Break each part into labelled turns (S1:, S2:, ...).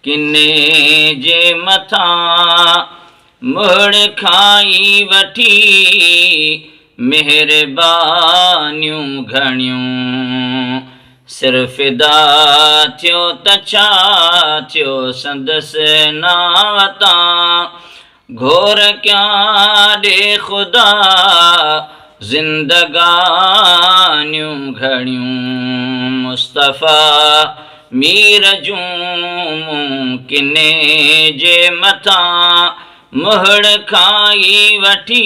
S1: किने जे मथा मुड़ खाई वठी मेहरबानियूं घणियूं सिर्फ़ फिदा थियो त छा थियो संदसि नावता घोर कयां ॾे ख़ुदा ज़िंदगानियूं घणियूं मुस्तफ़ा मीर जूं किने जे मथा मुहड़ खाई वठी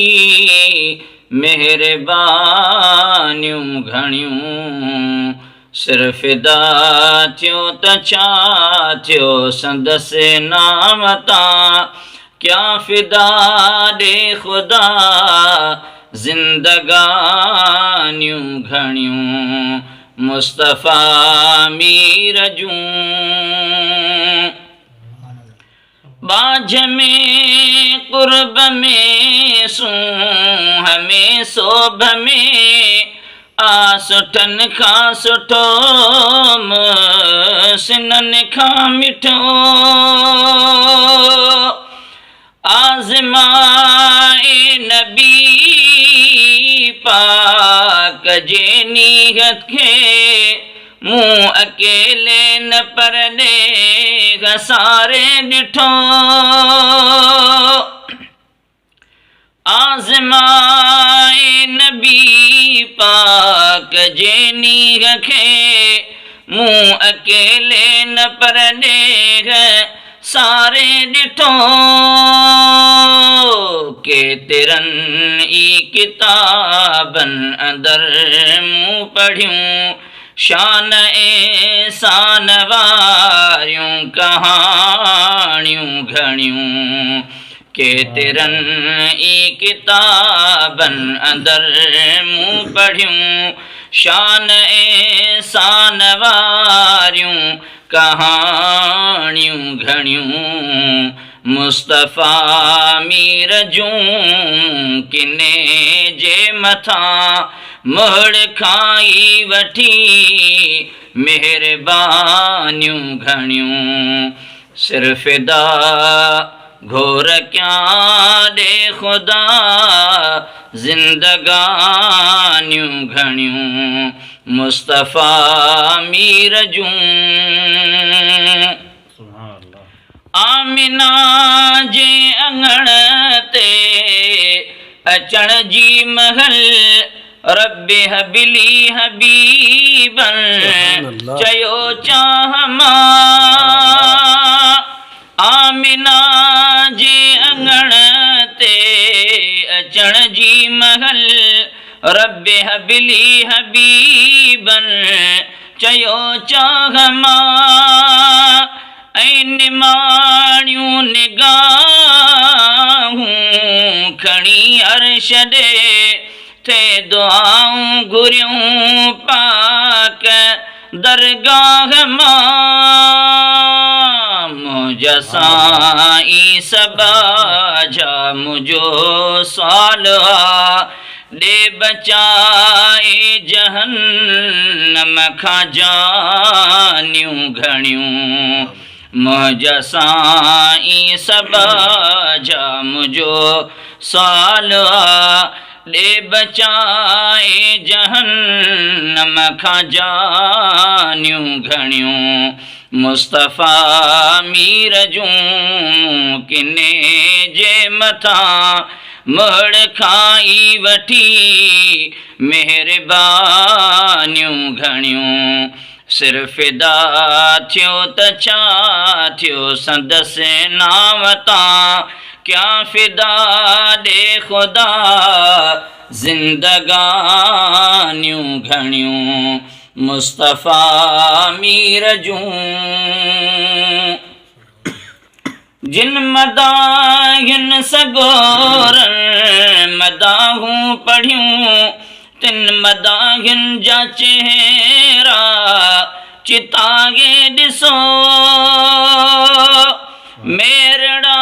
S1: मेहरबानियूं घणियूं सिर्फ़ फिदा थियो त छा थियो संदसि नावता क्या फिदा ॾे ख़ुदा ज़िंदगानियूं घणियूं मुस्तफ़ा मीर जूं बाझ में क़ुर्ब में सूंह में सोभ में आ सुठनि खां सुठो सिननि खां मिठो आज़माए नबी पाक जे नीयत खे मूं अकेले न पर ॾे सारे ॾिठो आज़माए नबी पाक जे नीयत खे मूं अकेले न पर ॾे सारे ॾिठो केतिरनि ई किताबनि अंदरि मूं पढ़ियूं शान ऐं शान वारियूं कहाणियूं घणियूं केतिरनि ई किताबनि अंदरि मूं पढ़ियूं शान ऐं शान वारियूं कहाणियूं घणियूं मुस्तफ़ा मीर जूं किने जे मथा मुड़ खाई वठी मेहरबानियूं घणियूं सिर्फ़ फिदा घोर कयां ॾे ख़ुदा ज़िंदगानियूं घणियूं मुस्तफ़ा मीर जूं आमिना जे अंगण ते अचण जी महल रब्बे हबिली हबीबन चयो चाह मां आमिना जे अंगण ते अचण जी महल रब्बे हबिली हबीबन चयो चाह मां ऐं निमाणियूं निगाहूं खणी अर्श ॾे थे दुआऊं घुरियूं पाक दरगाह मां मुंहिंजा साईं सबाजा मुंहिंजो साल ॾे बचाए जहन्नम खां जानियूं घणियूं मुंहिंजा साईं सबाजा मुंहिंजो साल ॾे बचाए जहन्नम खां जानियूं घणियूं मुस्तफ़ा मीर जूं किने जे मथा मुड़ खाई वठी मेहरबानियूं घणियूं सिर्फ़ फिदा थियो त छा थियो संदसि नावता क्या फिदा ॾे ख़ुदा ज़िंदगानियूं घणियूं मुस्तफ़ा मीर जूं जिन मदाहिन सगोरन मदाहूं पढ़ियूं तिन मदाहिन जा चेहरा चितागे ॾिसो मेरड़ा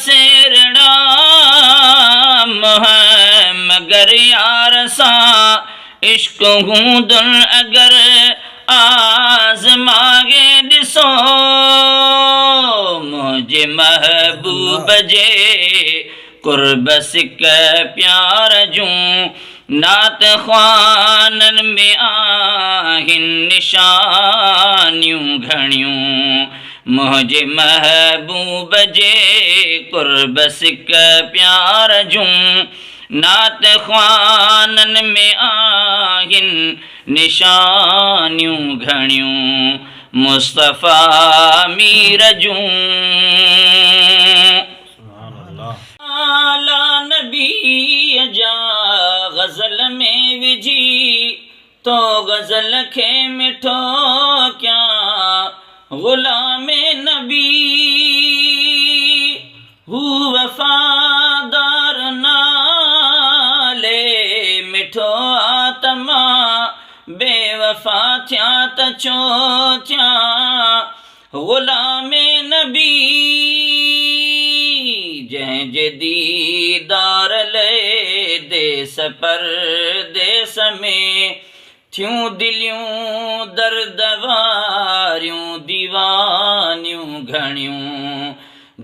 S1: सेरड़ा मगर यार सां इश्क हूंदुनि अगर आज़मागे ॾिसो मुझे महबूब जे कुर्ब सिक प्यार जूं नात ख़्वाननि में आहिनि निशानियूं घणियूं मुझे महबूब जे कुर्ब सिक प्यार जूं नात ख़्वाननि में आहिनि निशानियूं घणियूं मुस्तफ़ा मीर जूं आला नबीअ जा ग़ज़ल में विझी तो ग़ज़ल खे मिठो कयां ग़ुलाम नबी हू वफ़ादार नाले मिठो आत्मा बेवफ़ा थिया त छो थिया ग़ुलाम नबी जंहिंजे दीदार लए देस परदेस में थियूं दिलियूं दर्द वारियूं दीवानियूं घणियूं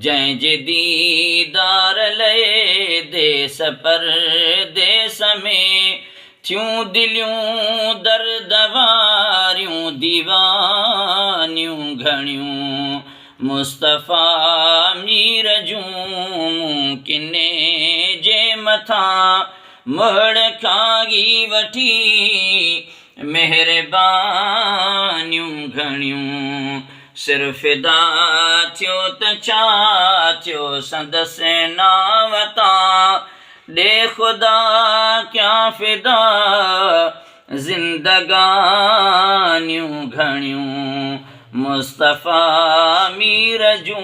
S1: जंहिंजे दीदार लए देस परदेस में थियूं दिलियूं दर्द वारियूं दीवानियूं घणियूं मुस्तफ़ा मीर जूं किने जे मथां मुड़ खागी वठी मेहरबानियूं घणियूं सिर फ़िदा थियो त छा थियो संदसि नाव तां ॾे ख़ुदा क्या फ़िदा ज़िंदगानियूं घणियूं मुस्तफ़ा मीर जूं